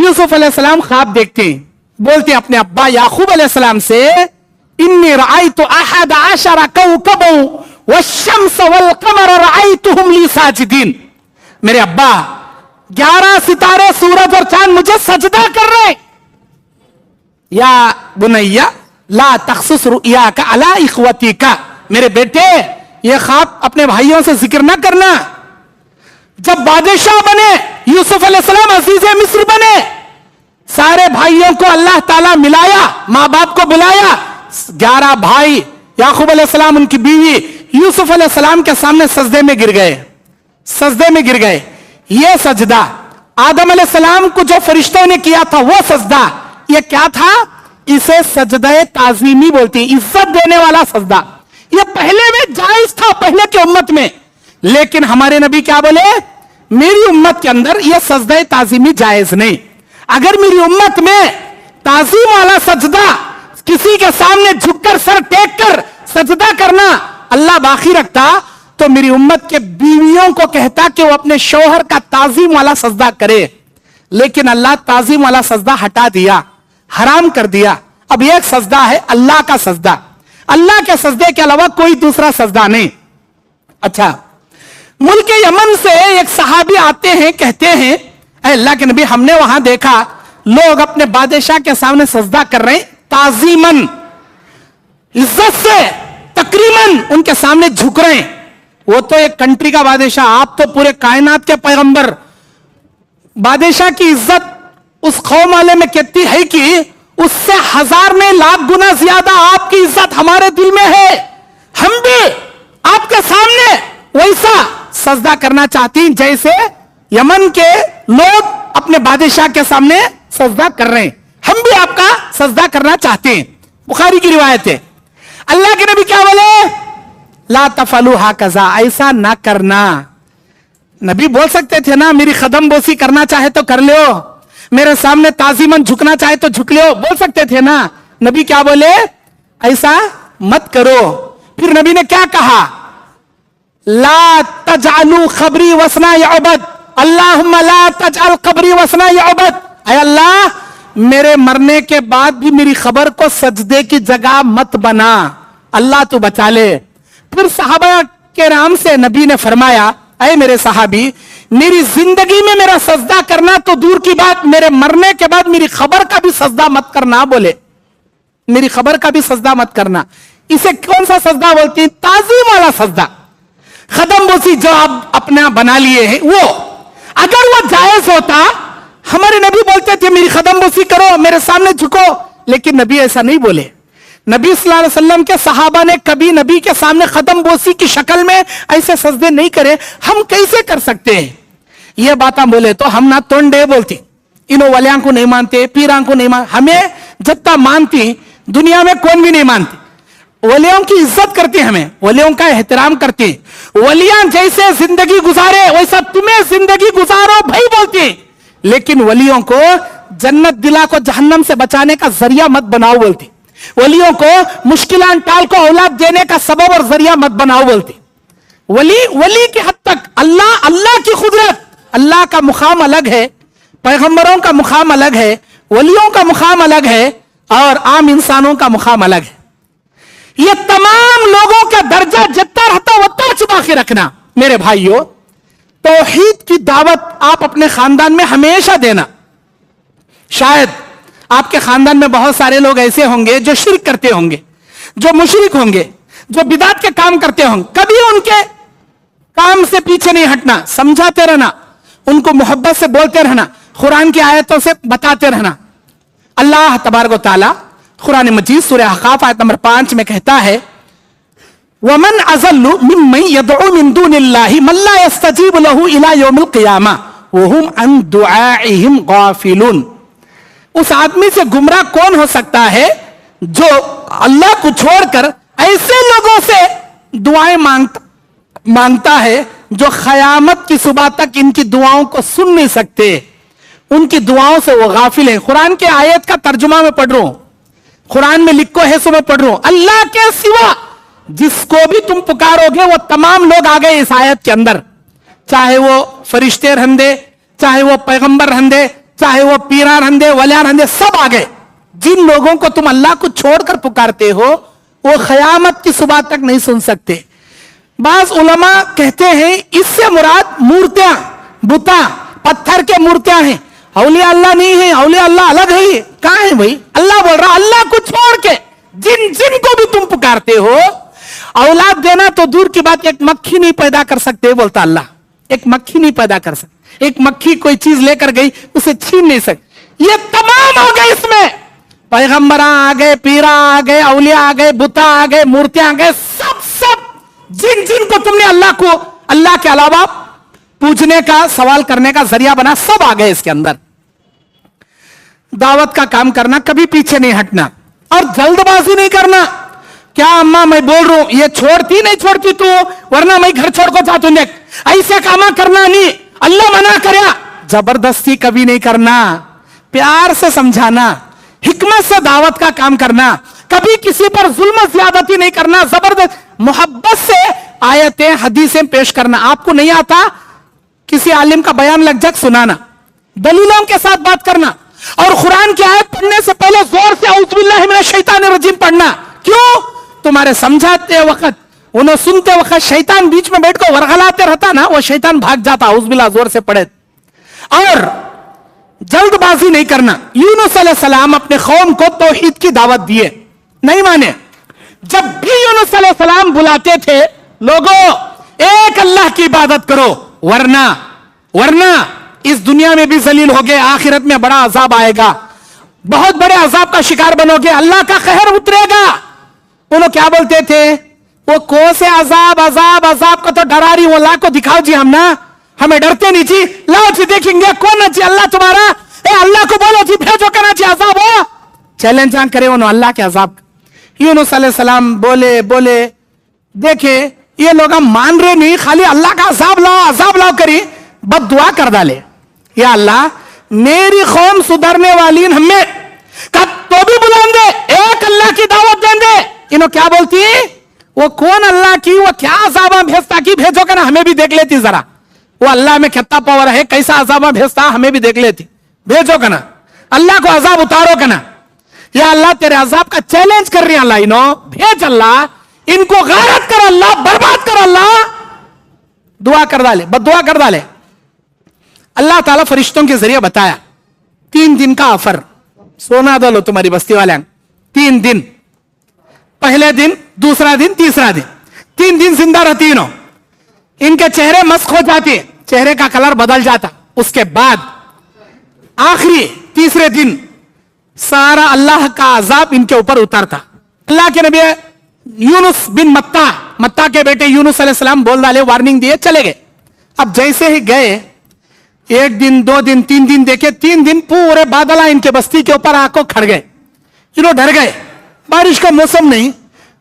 यूसुफ अलैहिस्सलाम ख्वाब देखते हैं, बोलते हैं अपने अब्बा याकूब अलैहिस्सलाम से, इन्नी रअयतु अहद अशरा कौकबन वश्शम्स वल कमर रअयतुहुम ली साजिदीन। मेरे अब्बा 11 सितारे, सूरज और चांद मुझे सजदा कर रहे। या बुनैया ला तखसुस रुयाका अला इख्वतिका, मेरे बेटे ये ख्वाब अपने भाइयों से जिक्र ना करना। जब बादशाह बने यूसुफ अलैहिस्सलाम, अजीज़े मिस्र बने, सारे भाइयों को अल्लाह ताला मिलाया, माँ बाप को बुलाया, 11 भाई याकूब अलैहिस्सलाम, उनकी बीवी यूसुफ अलैहिस्सलाम के सामने सजदे में गिर गए, सजदे में गिर गए। ये सजदा आदम अलैहिस्सलाम को जो फरिश्तों ने किया था वो सजदा, ये क्या था? इसे सजदे ताज़ीमी बोलते हैं, इज्जत देने वाला सजदा। ये पहले में जायज था, पहले की उम्मत में, लेकिन हमारे नबी क्या बोले? मेरी उम्मत के अंदर यह सजदे ताज़ीमी जायज नहीं। अगर मेरी उम्मत में ताज़ीम वाला सजदा, किसी के सामने झुककर सर टेक कर सजदा करना अल्लाह बाकी रखता, तो मेरी उम्मत के बीवियों को कहता कि वो अपने शौहर का ताज़ीम वाला सजदा करे। लेकिन अल्लाह ताज़ीम वाला सजदा हटा दिया, हराम कर दिया। अब एक सजदा है अल्लाह का सजदा, अल्लाह के सजदे के अलावा कोई दूसरा सजदा नहीं। अच्छा, मुल्क यमन से एक सहाबी आते हैं, कहते हैं अल्लाह के नबी, हमने वहां देखा लोग अपने बादशाह के सामने सजदा कर रहे हैं, ताजीमन, इज्जत से, तकरीमन उनके सामने झुक रहे हैं। वो तो एक कंट्री का बादशाह, आप तो पूरे कायनात के पैगंबर। बादशाह की इज्जत उस कौम वाले में कितनी है कि उससे 1000 में लाख गुना ज्यादा आपकी इज्जत हमारे दिल में है। हम भी आपके सामने वैसा सजदा करना चाहती हैं जैसे यमन के लोग अपने बादशाह के सामने सजदा कर रहे हैं, हम भी आपका सजदा करना चाहते हैं। बुखारी की रिवायत है। अल्लाह के नबी क्या बोले? ला तफलू हाकज़ा, ऐसा ना करना। नबी बोल सकते थे ना, मेरी कदम बोसी करना चाहे तो कर लो, मेरे सामने ताजीमन झुकना चाहे तो झुक लो, बोल सकते थे ना। नबी क्या बोले? ऐसा मत करो। फिर नबी ने क्या कहा? ला तजअलू खबरी वसना युबद, अल्लाहुम्मा ला तजअल खबरी वसना युबद। ऐ अल्लाह, मेरे मरने के बाद भी मेरी खबर को सजदे की जगह मत बना, अल्लाह तू बचा ले। फिर सहाबा के नाम से नबी ने फरमाया, ऐ मेरे सहाबी, मेरी जिंदगी में मेरा सजदा करना तो दूर की बात, मेरे मरने के बाद मेरी खबर का भी सजदा मत करना। बोले मेरी खबर का भी सजदा मत करना। इसे कौन सा सजदा बोलती है? ताजीम वाला सजदा। कदम बोसी जो आप अपना बना लिए हैं वो, अगर वो जायज होता, हमारे नबी बोलते थे मेरी कदम बोसी करो, मेरे सामने झुको, लेकिन नबी ऐसा नहीं बोले। नबी सल्लल्लाहु अलैहि वसल्लम के सहाबा ने कभी नबी के सामने कदम बोसी की शक्ल में ऐसे सजदे नहीं करे। हम कैसे कर सकते हैं? ये बात हम बोले तो हम ना तोंडे बोलती, इन्हों वलियां को नहीं मानते, पीरां को नहीं मानते, हमें जितना मानती दुनिया में कौन भी नहीं मानती। वलियों की इज्जत करती, हमें वलियों का एहतराम करती। वलियां जैसे जिंदगी गुजारे वैसा तुम्हें जिंदगी गुजारो भाई बोलती, लेकिन वलियों को जन्नत दिला को जहन्नम से बचाने का जरिया मत बनाओ बोलती। वलियों को मुश्किलात टाल को औलाद देने का सबब और जरिया मत बनाओ बोलती। वली की हद तक अल्लाह की खुदरत, अल्लाह का मुकाम अलग है, पैगंबरों का मुकाम अलग है, वलियों का मुकाम अलग है, और आम इंसानों का मुकाम अलग है। ये तमाम लोगों का दर्जा जितना रहता है उतना छुपा के रखना। मेरे भाइयों, तौहीद की दावत आप अपने खानदान में हमेशा देना। शायद आपके खानदान में बहुत सारे लोग ऐसे होंगे जो शिर्क करते होंगे, जो मुशरिक होंगे, जो बिदात के काम करते होंगे। कभी उनके काम से पीछे नहीं हटना, समझाते रहना, उनको मोहब्बत से बोलते रहना, कुरान की आयतों से बताते रहना। अल्लाह तबारक व तआला कुरान मजीद सूरह अहकाफ आयत नंबर 5 में कहता है, वमन अज़ल्लु मिम्मन यदउ मिन दुनिल्लाहि मन ला यस्तजीबु लहु इला यौमिल क़ियामा व हुम अन दुआइहिम गाफिलून। उस आदमी से गुमराह कौन हो सकता है जो अल्लाह को छोड़कर ऐसे लोगों से दुआएं मांगता है जो क़यामत की सुबह तक इनकी दुआओं को सुन नहीं सकते, उनकी दुआओं से वो गाफिल है। कुरान के आयत का तर्जुमा में पढ़ रहा हूं, कुरान में लिखो है सो मैं पढ़ रहा हूं। अल्लाह के सिवा जिसको भी तुम पुकारोगे वो तमाम लोग आ गए इस आयत के अंदर, चाहे वो फरिश्ते रहंदे, चाहे वो पैगंबर रहंदे, चाहे वो पीरान हंदे वलियान हंदे सब आ गए। जिन लोगों को तुम अल्लाह को छोड़कर पुकारते हो वो क़यामत की सुबह तक नहीं सुन सकते। बाज उलमा कहते हैं इससे मुराद मूर्तियां, बुता, पत्थर के मूर्तियां हैं, औलिया अल्लाह नहीं है, औलिया अल्लाह अलग है। कहां है भाई? अल्लाह बोल रहा अल्लाह को छोड़ के जिन जिन को भी तुम पुकारते हो, औलाद देना तो दूर की बात, एक मक्खी नहीं पैदा कर सकते बोलता अल्लाह, एक मक्खी नहीं पैदा कर सकते। एक मक्खी कोई चीज लेकर गई उसे छीन नहीं सकती। ये तमाम हो गए इसमें, पैगंबरा आ गए, पीरा आ गए, औलिया आ गए, बुता आ गए, मूर्तियां आ गए, सब सब जिन जिन को तुमने अल्लाह को अल्लाह के अलावा पूछने का, सवाल करने का जरिया बना, सब आ गए इसके अंदर। दावत का काम करना, कभी पीछे नहीं हटना और जल्दबाजी नहीं करना। क्या अम्मा मैं बोल रहा हूं ये छोड़ती नहीं छोड़ती तू, वरना मैं घर छोड़ को जातू, ऐसे काम करना नहीं, अल्लाह मना करया। जबरदस्ती कभी नहीं करना, प्यार से समझाना, हिकमत से दावत का काम करना, कभी किसी पर जुल्म ज्यादती नहीं करना, जबरदस्त मोहब्बत से आयतें हदीसें पेश करना। आपको नहीं आता किसी आलिम का बयान लग जाए सुनाना, दलीलों के साथ बात करना, और कुरान की आयत पढ़ने से पहले जोर से औज़ु बिल्लाहि मिनश शैतानिर रजीम पढ़ना। क्यों? तुम्हारे समझाते वक्त, उन्हें सुनते वक्त शैतान बीच में बैठ कर वरगलाते रहता ना, वो शैतान भाग जाता। औज़ु बिल्लाह जोर से पढ़े। और जल्दबाजी नहीं करना। यूनुस अलैहिस्सलाम अपने कौम को तौहीद की दावत दिए, नहीं माने। जब भी यूनुस अलैहिस्सलाम बुलाते थे, लोगों एक अल्लाह की इबादत करो, वरना इस दुनिया में भी जलील हो गए, आखिरत में बड़ा अजाब आएगा, बहुत बड़े अजाब का शिकार बनोगे, अल्लाह का कहर उतरेगा। वो लोग क्या बोलते थे? वो कौन से अजाब, अजाब अजाब को तो डरा रही, वो ला को दिखाओ जी, हम ना, हमें डरते नहीं जी, लाओ जी देखेंगे कौन जी अल्लाह तुम्हारा, अल्लाह को बोलो जी भेजो करना जी अजाब हो, चैलेंज करे उन्होंने अल्लाह के अजाब। यूनुस अलैहिस्सलाम बोले देखे ये लोग हम मान रहे नहीं, खाली अल्लाह का अजाब लाओ करी, बद दुआ कर डाले, या अल्लाह मेरी कौम सुधरने वाली हमें कब तो भी बुलाएंगे, एक अल्लाह की दावत देंगे। इन्हों क्या बोलती है? वो कौन अल्लाह की, वो क्या अजाबा भेजता की, भेजो करना हमें भी देख लेती जरा, वो अल्लाह में कितना पावर है, कैसा अजाबा भेजता हमें भी देख लेती, भेजो करना, अल्लाह को अजाब उतारो करना। या अल्लाह तेरे अजाब का चैलेंज कर रही है अल्लाह, इन्हों भेज अल्लाह, इनको गारत कर अल्लाह, बर्बाद कर अल्लाह। दुआ कर डाले, बद्दुआ कर डाले। अल्लाह ताला फरिश्तों के जरिए बताया 3 दिन का ऑफर, सोना दो तुम्हारी बस्ती वाले, 3 दिन, पहले दिन, दूसरा दिन, तीसरा दिन, 3 दिन जिंदा रहती इन्हों, इनके चेहरे मस्क हो जाते, चेहरे का कलर बदल जाता। उसके बाद आखिरी तीसरे दिन सारा अल्लाह का अजाब इनके ऊपर उतरता। अल्लाह के नबी यूनुस बिन मत्ता के बेटे यूनुस अलैहिस्सलाम बोल डाले, वार्निंग दिए, चले गए। अब जैसे ही गए, 1 दिन 2 दिन 3 दिन देखे, 3 दिन पूरे बादल इनके बस्ती के ऊपर आकर खड़ गए, इन्हों डर गए, बारिश का मौसम नहीं,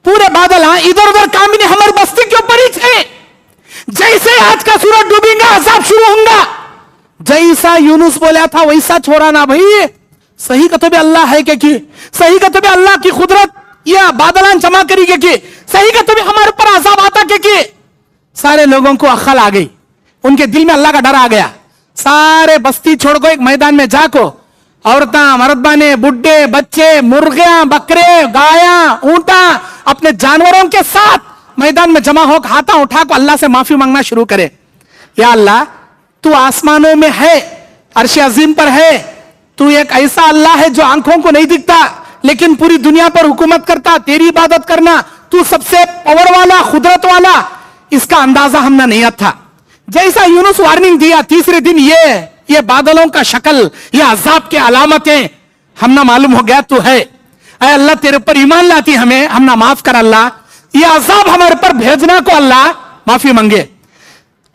पूरे बादल इधर उधर काम ही नहीं, हमारी बस्ती के ऊपर ही थे। जैसे आज का सूरज डूबेगा अजाब शुरू होगा। जैसा यूनुस बोला था वैसा छोड़ा ना भाई, सही कहते भी अल्लाह है कि सही कहते भी अल्लाह की कुदरत या बादलान जमा करी कि सही कहते भी हमारे ऊपर अजाब आता कि सारे लोगों को अक्ल आ गई, उनके दिल में अल्लाह का डर आ गया। सारे बस्ती छोड़ को एक मैदान में जाको, औरतां, मर्दाने, बुड्ढे, बच्चे, मुर्गियां, बकरे, गाया, ऊंटा, अपने जानवरों के साथ मैदान में जमा हो, हाथा उठा को अल्लाह से माफी मांगना शुरू करे। या अल्लाह तू आसमानों में है, अर्श अजीम पर है, तू एक ऐसा अल्लाह है जो आंखों को नहीं दिखता लेकिन पूरी दुनिया पर हुकूमत करता, तेरी इबादत करना, तू सबसे पावर वाला, खुदरत वाला, इसका अंदाजा हमने नहीं था। जैसा यूनुस वार्निंग दिया, तीसरे दिन ये बादलों का शक्ल, ये अजाब के अलामतें हमने मालूम हो गया तू है। ऐ अल्लाह तेरे ऊपर ईमान लाती हमें, हमना माफ कर अल्लाह, ये अजाब हमारे पर भेजना को अल्लाह माफी मांगे।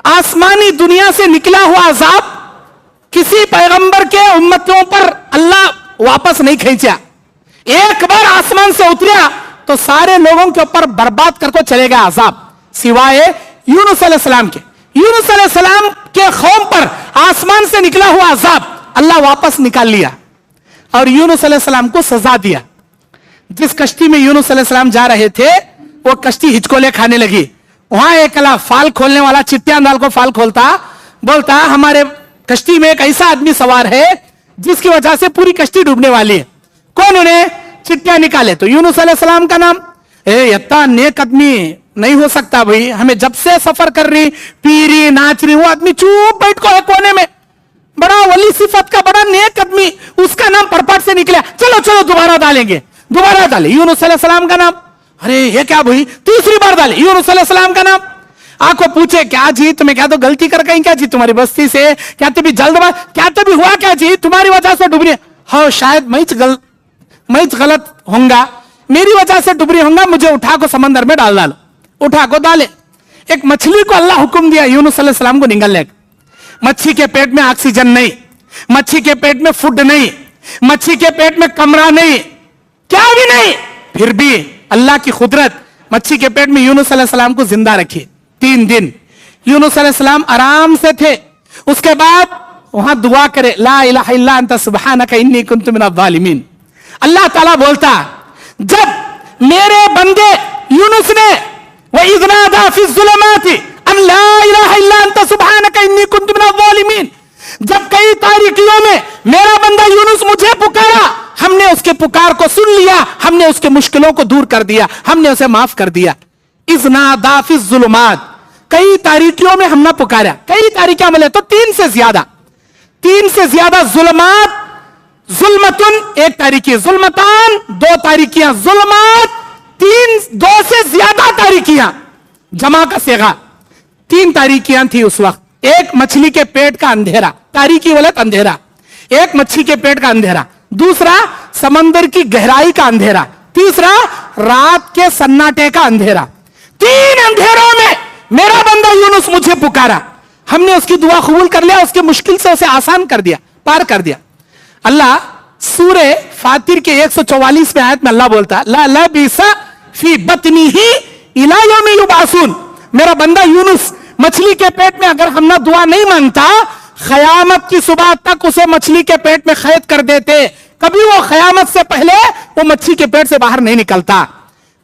आसमानी दुनिया से निकला हुआ अजाब किसी पैगंबर के उम्मतियों पर अल्लाह वापस नहीं खींचा, एक बार आसमान से उतरा तो सारे लोगों के ऊपर बर्बाद करके चलेगा अजाब, सिवाय यूनुस अलैहिस्सलाम के। यूनुस अलैहिस्सलाम के कौम पर आसमान से निकला हुआ अजाब अल्लाह वापस निकाल लिया और यूनुस अलैहिस्सलाम को सजा दिया। जिस कश्ती में यूनुस अलैहिस्सलाम जा रहे थे वो कश्ती हिचकोले खाने लगी। वहां एक फाल खोलने वाला चिट्टियां डाल को फाल खोलता, बोलता हमारे कश्ती में एक ऐसा आदमी सवार है जिसकी वजह से पूरी कश्ती डूबने वाली है। कौन उन्हें चिट्ठियां निकाले? तो यूनुस अलैहिस्सलाम का नाम। इतना नेक आदमी नहीं हो सकता भाई, हमें जब से सफर कर रही, पी रही, नाच रही, वो आदमी चुप बैठ को है कोने में, बड़ा वली सिफत का, बड़ा नेक आदमी, उसका नाम परपट से निकला, चलो चलो दोबारा डालेंगे, दोबारा डाले यूनुस अलैहिस्सलाम का नाम। अरे ये क्या भाई, तीसरी बार डाले यूनुस अलैहिस्सलाम का नाम। आपको पूछे क्या जी तुम्हें, क्या तो गलती कर गई क्या जी तुम्हारी बस्ती से, क्या तभी जल्दबाज, क्या तभी हुआ क्या जी, तुम्हारी वजह से डूब रही? हाँ शायद मैं गलत होऊंगा, मेरी वजह से डूब रही होऊंगा, मुझे उठा को समंदर में डाल डालो। उठा को डाले। एक मछली को अल्लाह हुक्म दिया यूनुस अलैहिस्सलाम को निगलने का। मच्छी के पेट में ऑक्सीजन नहीं, मच्छी के पेट में फूड नहीं, मच्छी के पेट में कमरा नहीं, क्या भी नहीं, फिर भी अल्लाह की कुदरत मच्छी के पेट में यूनुस अलैहिस्सलाम को जिंदा रखी। 3 दिन यूनुस अलैहिस्सलाम आराम से थे। उसके बाद वहां दुआ करे, ला इलाहा इल्ला अंता सुब्हानका इन्नी कुन्तु मिनज़ ज़ालिमीन। अल्लाह ताला बोलता, जब मेरे बंदे यूनुस ने वइज़ नादा फ़िज़्ज़ुलुमाति अन ला इलाहा इल्ला अंता सुब्हानका इन्नी कुन्तु मिनज़ ज़ालिमीन, जब कई तारीकियों में मेरा बंदा यूनुस मुझे पुकारा, हमने उसके पुकार को सुन लिया, हमने उसके मुश्किलों को दूर कर दिया, हमने उसे माफ कर दिया। इज़ नादा फ़िज़्ज़ुलुमात, कई तारीकियों में हमने पुकारा। कई तारीकियां मिले तो 3 से ज्यादा। जुल्मात, जुल्मतुन एक तारीकी, जुल्मतान 2 तारीकियां, जुल्मात 2 से ज्यादा तारीकियां, जमा का सेगा 3 तारीकियां थी उस वक्त। एक मछली के पेट का अंधेरा, तारीकी वाला अंधेरा, एक मच्छी के पेट का अंधेरा, दूसरा समंदर की गहराई का अंधेरा, तीसरा रात के सन्नाटे का अंधेरा। 3 अंधेरों में मेरा बंदा यूनुस मुझे पुकारा, हमने उसकी दुआ कबूल कर लिया, उसकी मुश्किल से उसे आसान कर दिया, पार कर दिया। अल्लाह सूरे फातिर के 144वें आयत में अल्लाह बोलता, ला लबिसा फी बतनीही इला यौमि युबासून, मेरा बंदा यूनुस मछली के पेट में अगर हमने दुआ नहीं मांगता, क़यामत की सुबह तक उसे मछली के पेट में कैद कर देते, कभी वो क़यामत से पहले वो मच्छी के पेट से बाहर नहीं निकलता।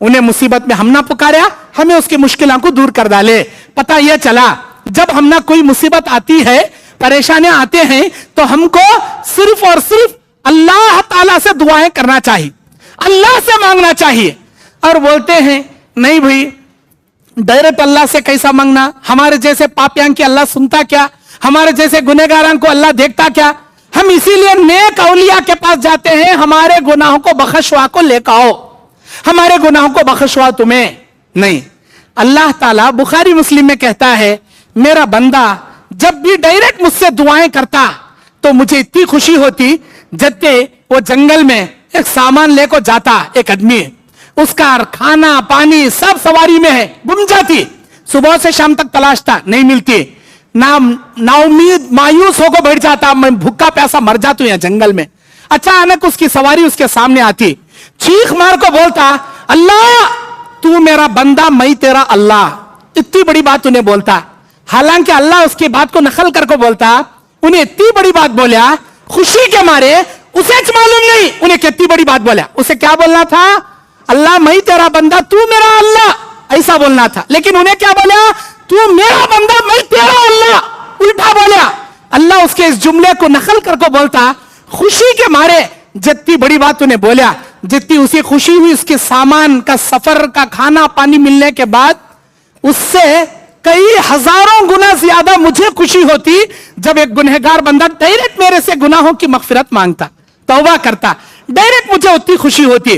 उन्हें मुसीबत में हमने पुकारा, हमें उसकी मुश्किलों को दूर कर डाले। पता यह चला, जब हमने कोई मुसीबत आती है, परेशानियां आते हैं, तो हमको सिर्फ और सिर्फ अल्लाह ताला से दुआएं करना चाहिए, अल्लाह से मांगना चाहिए। और बोलते हैं नहीं भाई डायरेक्ट अल्लाह से कैसा मांगना, हमारे जैसे पापियां की अल्लाह सुनता क्या, हमारे जैसे गुनहगारों को अल्लाह देखता क्या, हम इसीलिए नेक औलिया के पास जाते हैं, हमारे गुनाहों को बख्शवा को लेकर आओ, हमारे गुनाहों को बख्शवा तुम्हें नहीं। अल्लाह ताला बुखारी मुस्लिम में कहता है, मेरा बंदा जब भी डायरेक्ट मुझसे दुआएं करता तो मुझे इतनी खुशी होती, जैसे वो जंगल में एक सामान लेकर जाता, एक आदमी, उसका खाना पानी सब सवारी में है, गुम जाती, सुबह से शाम तक तलाशता, नहीं मिलती, नाउमीद मायूस होकर बैठ जाता, मैं भूखा प्यासा मर जाता हूं जंगल में। अचानक उसकी सवारी उसके सामने आती, चीख मार को बोलता, अल्लाह तू मेरा बंदा, मैं तेरा अल्लाह। इतनी बड़ी बात उन्हें बोलता, हालांकि अल्लाह उसकी बात को नकल करके बोलता, उन्हें इतनी बड़ी बात बोला, खुशी के मारे उसे मालूम नहीं उन्हें कितनी बड़ी बात बोला। उसे क्या बोलना था, अल्लाह मैं तेरा बंदा, तू मेरा अल्लाह, ऐसा बोलना था। लेकिन उन्हें क्या बोला, तू मेरा बंदा, मैं तेरा अल्लाह, उल्टा बोला। अल्लाह उसके इस जुमले को नकल करके बोलता, खुशी के मारे जितनी बड़ी बात उन्हें बोला, जितनी उसे खुशी हुई उसके सामान का, सफर का, खाना पानी मिलने के बाद, उससे कई हजारों गुना ज्यादा मुझे खुशी होती जब एक गुनहगार बंदा डायरेक्ट मेरे से गुनाहों की मगफिरत मांगता, तौबा करता, डायरेक्ट मुझे उतनी खुशी होती।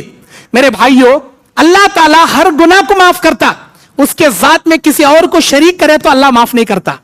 मेरे भाइयों, अल्लाह ताला हर गुनाह को माफ करता, उसके जात में किसी और को शरीक करे तो अल्लाह माफ नहीं करता।